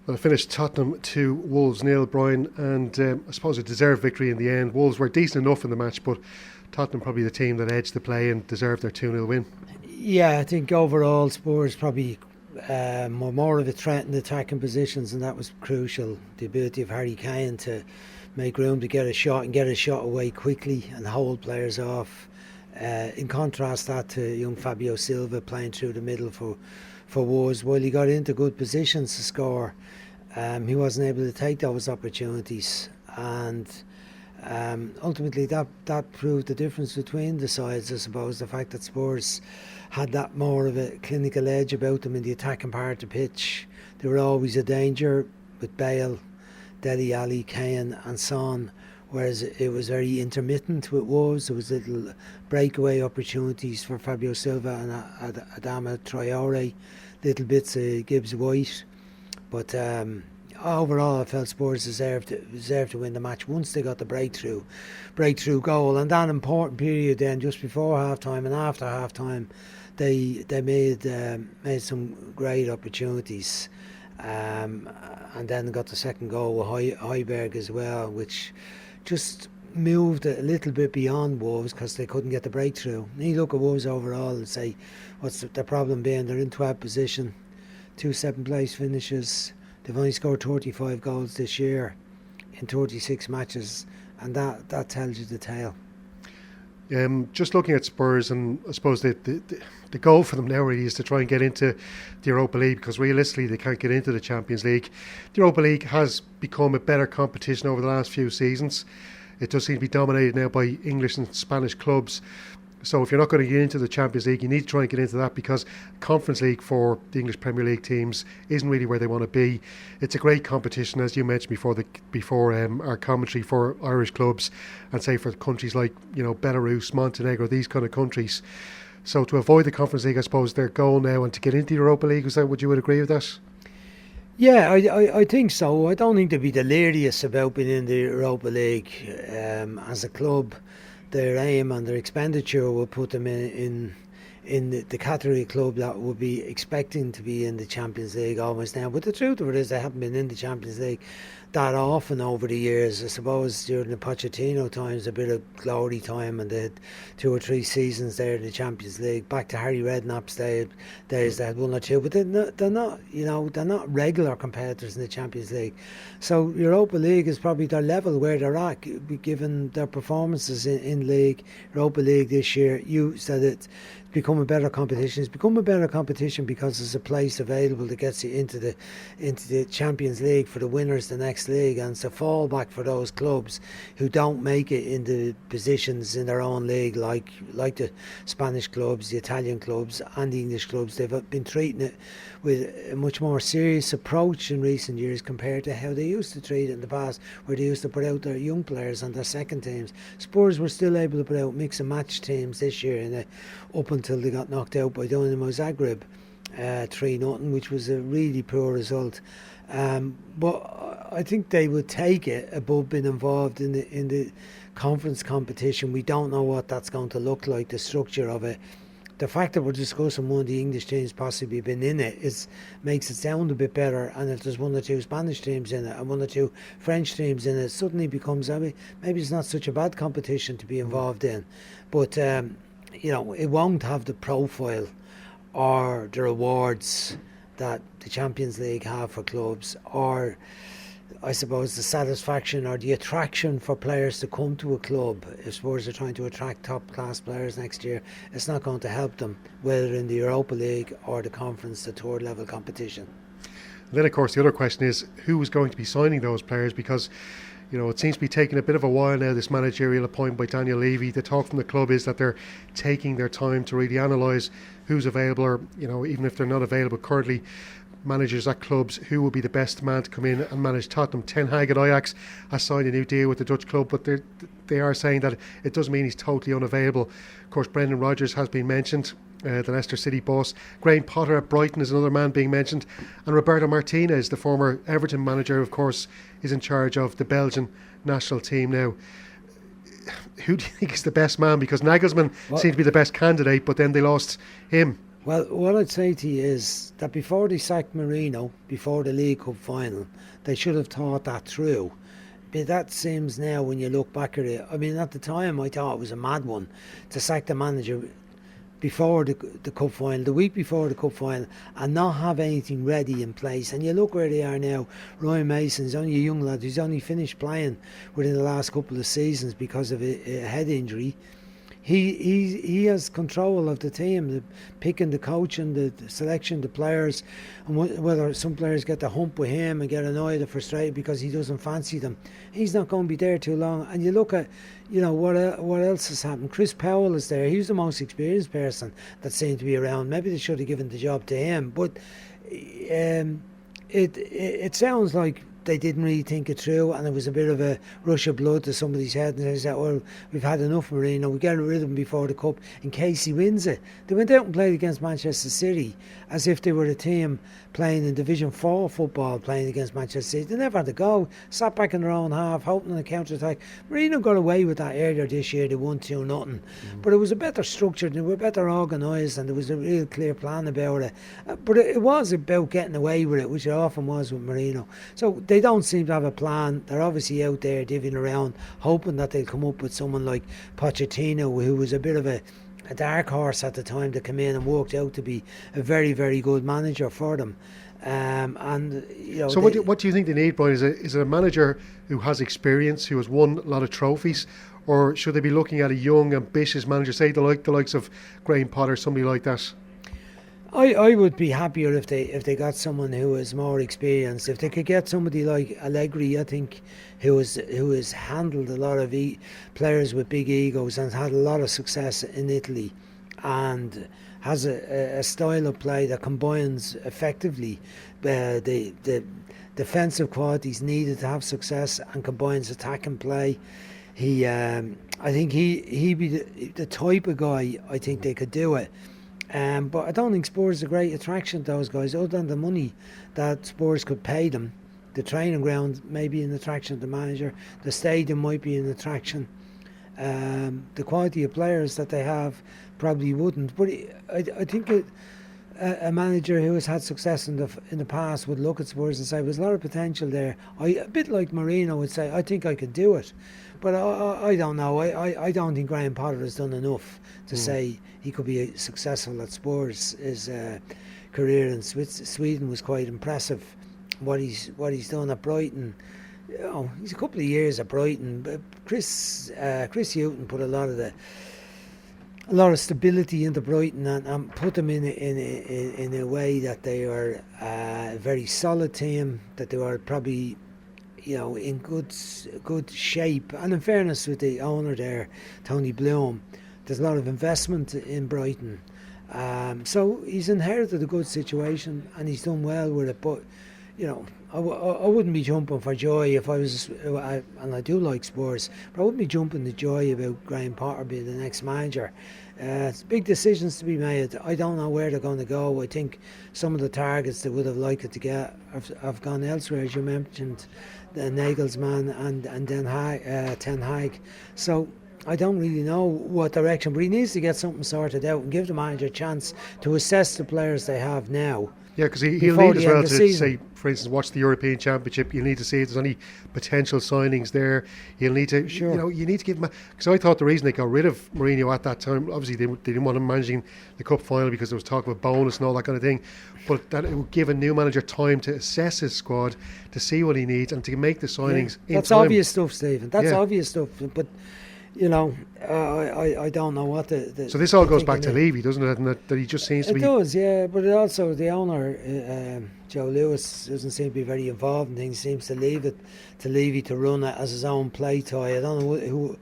Well, it finished Tottenham 2, Wolves 0, Brian, and I suppose a deserved victory in the end. Wolves were decent enough in the match, but Tottenham probably the team that edged the play and deserved their 2-0 win. Yeah, I think overall Spurs probably more of a threat in the attacking positions, and that was crucial. The ability of Harry Kane to make room to get a shot and get a shot away quickly and hold players off. In contrast that to young Fabio Silva playing through the middle for Wolves. While he got into good positions to score, he wasn't able to take those opportunities, and ultimately that proved the difference between the sides. I suppose the fact that Spurs had that more of a clinical edge about them in the attacking part of the pitch. They were always a danger with Bale, Dele Alli, Kane and Son, whereas it was very intermittent with Wolves. There was little breakaway opportunities for Fabio Silva and Adama Traore, little bits of Gibbs White, but overall I felt Spurs deserved to win the match once they got the breakthrough goal. And that important period then, just before half time and after half time, they made some great opportunities, and then got the second goal with Højbjerg as well, which just moved a little bit beyond Wolves because they couldn't get the breakthrough. And you look at Wolves overall and say, what's the problem being? They're in 12th position, 2 7th place finishes. They've only scored 35 goals this year in 36 matches, and that tells you the tale. Just looking at Spurs, and I suppose the goal for them now really is to try and get into the Europa League, because realistically they can't get into the Champions League. The Europa League has become a better competition over the last few seasons. It does seem to be dominated now by English and Spanish clubs. So if you're not going to get into the Champions League, you need to try and get into that, because Conference League for the English Premier League teams isn't really where they want to be. It's a great competition, as you mentioned before our commentary, for Irish clubs, and say for countries like Belarus, Montenegro, these kind of countries. So to avoid the Conference League, I suppose their goal now and to get into the Europa League, would you agree with that? Yeah, I think so. I don't think they'd be delirious about being in the Europa League. As a club, their aim and their expenditure will put them in the category of club that would be expecting to be in the Champions League almost now. But the truth of it is they haven't been in the Champions League that often over the years. I suppose during the Pochettino times, a bit of glory time, and they had 2 or 3 seasons there in the Champions League. Back to Harry Redknapp's days, they had 1 or 2, but they're not regular competitors in the Champions League. So Europa League is probably their level where they're at, given their performances in League. Europa League this year, you said it's become a better competition. It's become a better competition because there's a place available that gets you into the Champions League for the winners the next league, and it's a fallback for those clubs who don't make it into positions in their own league, like the Spanish clubs, the Italian clubs and the English clubs. They've been treating it with a much more serious approach in recent years compared to how they used to treat it in the past, where they used to put out their young players and their second teams. Spurs were still able to put out mix and match teams this year up until they got knocked out by Dynamo Zagreb 3-0, which was a really poor result. But I think they would take it above being involved in the conference competition. We don't know what that's going to look like, the structure of it. The fact that we're discussing one of the English teams possibly being in it makes it sound a bit better, and if there's 1 or 2 Spanish teams in it and 1 or 2 French teams in it, suddenly becomes, maybe it's not such a bad competition to be involved in. But it won't have the profile or the rewards that the Champions League have for clubs, or I suppose the satisfaction or the attraction for players to come to a club. If Spurs are trying to attract top class players next year, it's not going to help them, whether in the Europa League or the conference, the 3rd level competition. And then of course the other question is, who is going to be signing those players? Because it seems to be taking a bit of a while now, this managerial appointment by Daniel Levy. The talk from the club is that they're taking their time to really analyse who's available, or even if they're not available currently, managers at clubs, who will be the best man to come in and manage Tottenham. Ten Hag at Ajax has signed a new deal with the Dutch club, but they are saying that it doesn't mean he's totally unavailable. Of course, Brendan Rodgers has been mentioned, the Leicester City boss. Graham Potter at Brighton is another man being mentioned, and Roberto Martinez, the former Everton manager, of course, is in charge of the Belgian national team now. Who do you think is the best man? Because Nagelsmann seemed to be the best candidate, but then they lost him Well, what I'd say to you is that before they sacked Marino, before the League Cup final, they should have thought that through. But that seems now, when you look back at it, I mean, at the time I thought it was a mad one to sack the manager before the cup final, the week before the cup final, and not have anything ready in place. And you look where they are now. Ryan Mason's only a young lad who's only finished playing within the last couple of seasons because of a head injury. He has control of the team, the picking, the coaching, the selection, the players, and whether some players get the hump with him and get annoyed or frustrated because he doesn't fancy them. He's not going to be there too long. And you look at, what else has happened. Chris Powell is there. He's the most experienced person that seemed to be around. Maybe they should have given the job to him. But it sounds like they didn't really think it through, and it was a bit of a rush of blood to somebody's head, and they said, well, we've had enough Marino, we get rid of him before the cup in case he wins it. They went out and played against Manchester City as if they were a team playing in Division 4 football, playing against Manchester City. They never had to go, sat back in their own half, hoping on a counter-attack. Marino got away with that earlier this year. They won 2-0, but it was a better structured, they were better organised, and there was a real clear plan about it. But it was about getting away with it, which it often was with Marino. So they don't seem to have a plan. They're obviously out there divvying around, hoping that they'll come up with someone like Pochettino, who was a bit of a dark horse at the time, to come in and worked out to be a very, very good manager for them. So what do you think they need, Brian? Is it a manager who has experience, who has won a lot of trophies, or should they be looking at a young, ambitious manager, say the likes of Graham Potter, somebody like that? I would be happier if they got someone who is more experienced. If they could get somebody like Allegri, I think, who has handled a lot of players with big egos and had a lot of success in Italy, and has a style of play that combines effectively the defensive qualities needed to have success and combines attack and play. I think he'd be the type of guy. I think they could do it. But I don't think Spurs is a great attraction to those guys, other than the money that Spurs could pay them. The training ground may be an attraction to the manager. The stadium might be an attraction. The quality of players that they have probably wouldn't. But I think a manager who has had success in the past would look at Spurs and say, there's a lot of potential there. A bit like Marino would say, I think I could do it. But I don't know. I don't think Graham Potter has done enough to say he could be successful at Spurs. His career in Sweden was quite impressive. What he's done at Brighton, he's a couple of years at Brighton. But Chris Hughton put a lot of stability into Brighton and put them in a way that they are a very solid team. That they were probably, in good shape. And in fairness with the owner there, Tony Bloom, there's a lot of investment in Brighton. So he's inherited a good situation and he's done well with it. But, I wouldn't be jumping for joy if I was, and I do like Spurs, but I wouldn't be jumping the joy about Graham Potter being the next manager. It's big decisions to be made. I don't know where they're going to go. I think some of the targets they would have liked to get have gone elsewhere, as you mentioned, the Nagelsmann and Ten Hag. So I don't really know what direction, but he needs to get something sorted out and give the manager a chance to assess the players they have now. Yeah, because he'll need as well to say, for instance, watch the European Championship. You'll need to see if there's any potential signings there. You'll need to, you need to give him. Because I thought the reason they got rid of Mourinho at that time, obviously they didn't want him managing the cup final because there was talk of a bonus and all that kind of thing. But that it would give a new manager time to assess his squad, to see what he needs, and to make the signings in time. That's obvious stuff, Stephen. That's obvious stuff. But I don't know what the so this all goes back to Levy, doesn't it? And that he just seems to be. It does, yeah. But it also, the owner, Joe Lewis, doesn't seem to be very involved in things. Seems to leave it to Levy to run it as his own play toy. I don't know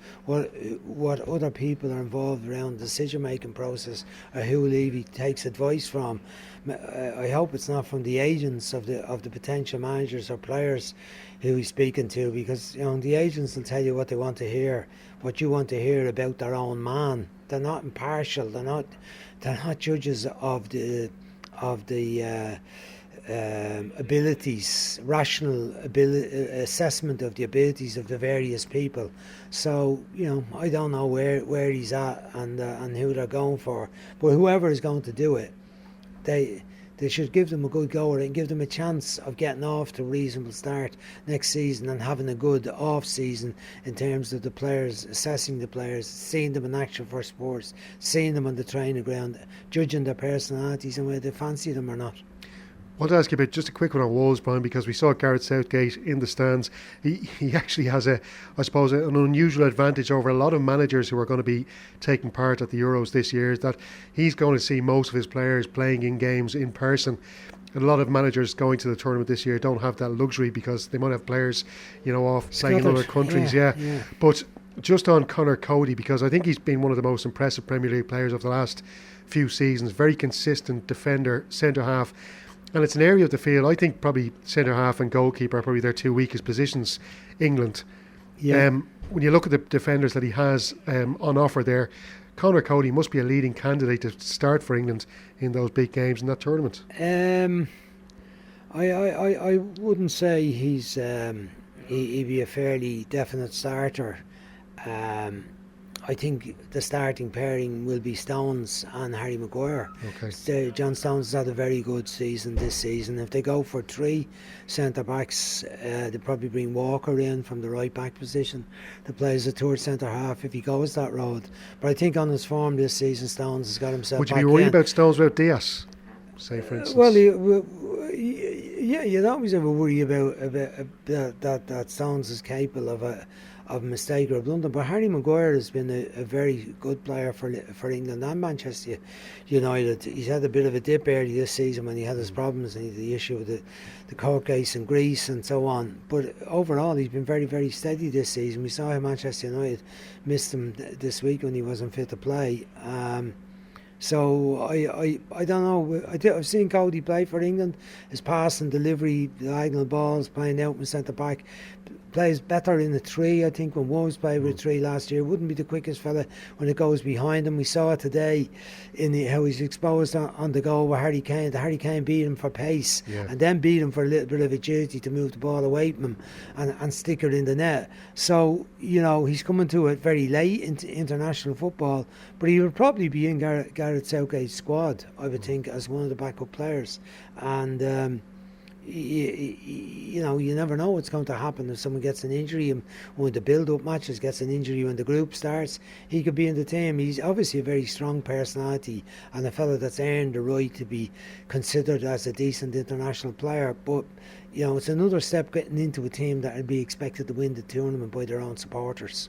what other people are involved around the decision making process, or who Levy takes advice from. I hope it's not from the agents of the potential managers or players who he's speaking to, because the agents will tell you what they want to hear, what you want to hear about their own man. They're not impartial. They're not judges of the abilities, rational assessment of the abilities of the various people. So I don't know where he's at and who they're going for, but whoever is going to do it, they should give them a good go and give them a chance of getting off to a reasonable start next season and having a good off season in terms of the players, assessing the players, seeing them in action for sports, seeing them on the training ground, judging their personalities and whether they fancy them or not. I want to ask you about just a quick one on Wolves, Brian, because we saw Gareth Southgate in the stands. He actually has an unusual advantage over a lot of managers who are going to be taking part at the Euros this year, is that he's going to see most of his players playing in games in person. And a lot of managers going to the tournament this year don't have that luxury because they might have players, off playing in other countries. Yeah. But just on Conor Coady, because I think he's been one of the most impressive Premier League players of the last few seasons. Very consistent defender, centre half. And it's an area of the field, I think probably centre half and goalkeeper are probably their two weakest positions, England. Yeah. When you look at the defenders that he has on offer there, Conor Coady must be a leading candidate to start for England in those big games in that tournament. I wouldn't say he'd be a fairly definite starter. I think the starting pairing will be Stones and Harry Maguire. Okay. John Stones has had a very good season this season. If they go for three centre-backs, they'll probably bring Walker in from the right-back position to play as a third centre-half if he goes that road. But I think on his form this season, Stones has got himself Would you back be worried in. about Stones without Diaz, say for instance? Well, yeah, you'd always have a worry about that Stones is capable of a mistake or a blunder. But Harry Maguire has been a very good player for England and Manchester United. He's had a bit of a dip early this season when he had his problems and the issue with the court case in Greece and so on. But overall, he's been very, very steady this season. We saw how Manchester United missed him this week when he wasn't fit to play. So I don't know. I've seen Coady play for England. His pass and delivery, diagonal balls, playing out in centre back, plays better in the three. I think when Wolves played with three last year, wouldn't be the quickest fella when it goes behind him. We saw it today in how he's exposed on the goal with Harry Kane. Harry Kane beat him for pace and then beat him for a little bit of agility to move the ball away from him and stick it in the net. So he's coming to it very late into international football, but he will probably be in Gareth Southgate's squad, I would think, as one of the backup players. And you never know what's going to happen if someone gets an injury, and when the build-up matches gets an injury when the group starts, he could be in the team. He's obviously a very strong personality and a fellow that's earned the right to be considered as a decent international player, but it's another step getting into a team that would be expected to win the tournament by their own supporters.